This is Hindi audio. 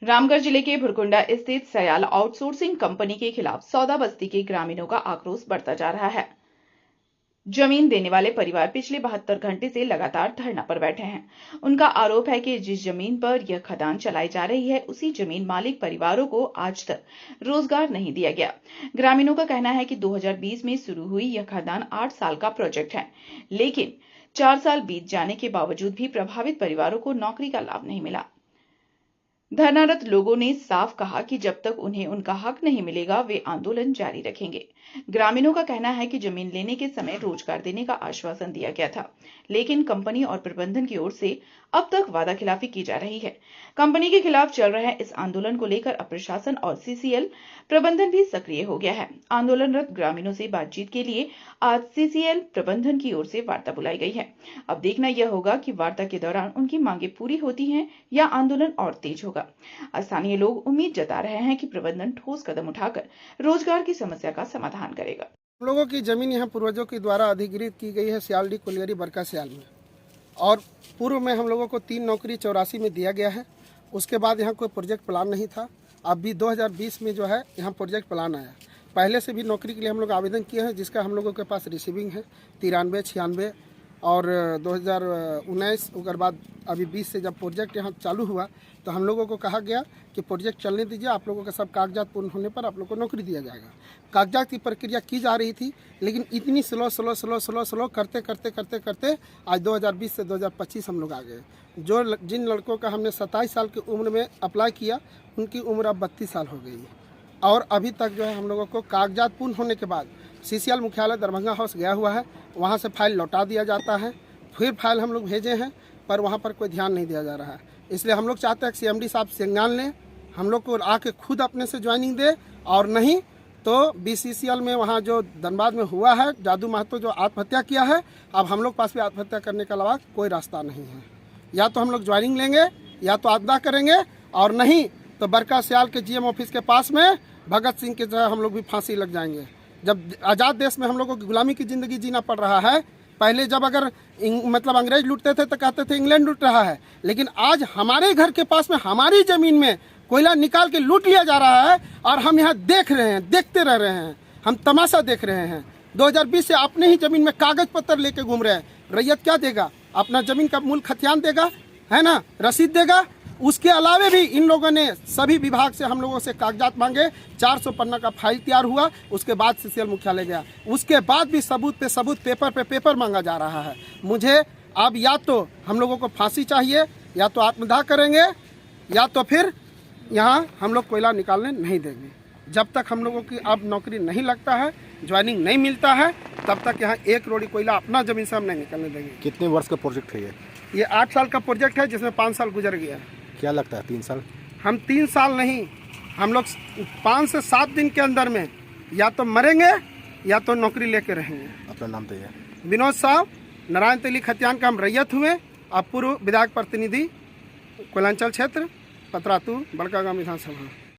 रामगढ़ जिले के भुरकुंडा स्थित सयाल आउटसोर्सिंग कंपनी के खिलाफ सौदा बस्ती के ग्रामीणों का आक्रोश बढ़ता जा रहा है। जमीन देने वाले परिवार पिछले 72 घंटे से लगातार धरना पर बैठे हैं। उनका आरोप है कि जिस जमीन पर यह खदान चलाई जा रही है, उसी जमीन मालिक परिवारों को आज तक रोजगार नहीं दिया गया। ग्रामीणों का कहना है कि 2020 में शुरू हुई यह खदान 8 साल का प्रोजेक्ट है, लेकिन 4 साल बीत जाने के बावजूद भी प्रभावित परिवारों को नौकरी का लाभ नहीं मिला। धरनारत लोगों ने साफ कहा कि जब तक उन्हें उनका हक नहीं मिलेगा, वे आंदोलन जारी रखेंगे। ग्रामीणों का कहना है कि जमीन लेने के समय रोजगार देने का आश्वासन दिया गया था, लेकिन कंपनी और प्रबंधन की ओर से अब तक वादा खिलाफी की जा रही है। कंपनी के खिलाफ चल रहे इस आंदोलन को लेकर अब प्रशासन और सीसीएल प्रबंधन भी सक्रिय हो गया है। आंदोलनरत ग्रामीणों से बातचीत के लिए आज सीसीएल प्रबंधन की ओर से वार्ता बुलाई गई है। अब देखना यह होगा कि वार्ता के दौरान उनकी मांगे पूरी होती हैं या आंदोलन और तेज होगा। स्थानीय लोग उम्मीद जता रहे हैं कि प्रबंधन ठोस कदम उठाकर रोजगार की समस्या का समाधान करेगा। हम लोगों की जमीन यहाँ पूर्वजों के द्वारा अधिग्रहित की गई है सियालडी कुलियरी बरका सियाल में, और पूर्व में हम लोगों को 3 नौकरी 84 में दिया गया है। उसके बाद यहाँ कोई प्रोजेक्ट प्लान नहीं था। अब भी 2020 में जो है यहाँ प्रोजेक्ट प्लान आया। पहले से भी नौकरी के लिए हम लोग आवेदन किए हैं, जिसका हम लोगों के पास रिसीविंग है 93, 96 और 2019। उसके बाद अभी 20 से जब प्रोजेक्ट यहाँ चालू हुआ तो हम लोगों को कहा गया कि प्रोजेक्ट चलने दीजिए, आप लोगों का सब कागजात पूर्ण होने पर आप लोगों को नौकरी दिया जाएगा। कागजात की प्रक्रिया की जा रही थी, लेकिन इतनी स्लो करते आज 2020 से 2025 हम लोग आ गए। जिन लड़कों का हमने 27 साल की उम्र में अप्लाई किया, उनकी उम्र अब 32 साल हो गई है, और अभी तक जो है हम लोगों को कागजात पूर्ण होने के बाद सीसीएल मुख्यालय दरभंगा हाउस गया हुआ है, वहाँ से फाइल लौटा दिया जाता है। फिर फाइल हम लोग भेजे हैं, पर वहाँ पर कोई ध्यान नहीं दिया जा रहा है। इसलिए हम लोग चाहते हैं कि सीएमडी साहब संज्ञान लें, हम लोग को आके खुद अपने से ज्वाइनिंग दे, और नहीं तो बीसीसीएल में वहाँ जो धनबाद में हुआ है, जादू महतो जो आत्महत्या किया है, अब हम लोग पास भी आत्महत्या करने के अलावा कोई रास्ता नहीं है। या तो हम लोग ज्वाइनिंग लेंगे, या तो आत्महत्या करेंगे, और नहीं तो बरका सियाल के जीएम ऑफिस के पास में भगत सिंह के जो हम लोग भी फांसी लग जाएंगे। जब आज़ाद देश में हम लोगों को गुलामी की ज़िंदगी जीना पड़ रहा है, पहले जब अगर मतलब अंग्रेज लूटते थे तो कहते थे इंग्लैंड लूट रहा है, लेकिन आज हमारे घर के पास में हमारी ज़मीन में कोयला निकाल के लूट लिया जा रहा है, और हम यहाँ देख रहे हैं, देखते रह रहे हैं, हम तमाशा देख रहे हैं। 2020 से अपने ही ज़मीन में कागज पत्र लेके घूम रहे हैं। रैयत क्या देगा? अपना ज़मीन का मूल खतियान देगा, है ना, रसीद देगा। उसके अलावे भी इन लोगों ने सभी विभाग से हम लोगों से कागजात मांगे। 400 पन्ना का फाइल तैयार हुआ, उसके बाद सीसीएल मुख्यालय गया, उसके बाद भी सबूत पे सबूत, पेपर पे पेपर मांगा जा रहा है। मुझे अब या तो हम लोगों को फांसी चाहिए, या तो आत्मदाह करेंगे, या तो फिर यहाँ हम लोग कोयला निकालने नहीं देंगे। जब तक हम लोगों की अब नौकरी नहीं लगता है, ज्वाइनिंग नहीं मिलता है, तब तक यहाँ 1 रोड़ी कोयला अपना जमीन से हम नहीं निकलने देंगे। कितने वर्ष का प्रोजेक्ट है ये 8 साल का प्रोजेक्ट है, जिसमें 5 साल गुजर गया। क्या लगता है 3 साल? हम 3 साल नहीं, हम लोग 5 से 7 दिन के अंदर में या तो मरेंगे या तो नौकरी लेके रहेंगे। अपना नाम तो विनोद साहब, नारायण तेली खतियान का हम रैयत हुए, अब पूर्व विधायक प्रतिनिधि कोयलांचल क्षेत्र, पतरातू, बड़कागांव विधानसभा।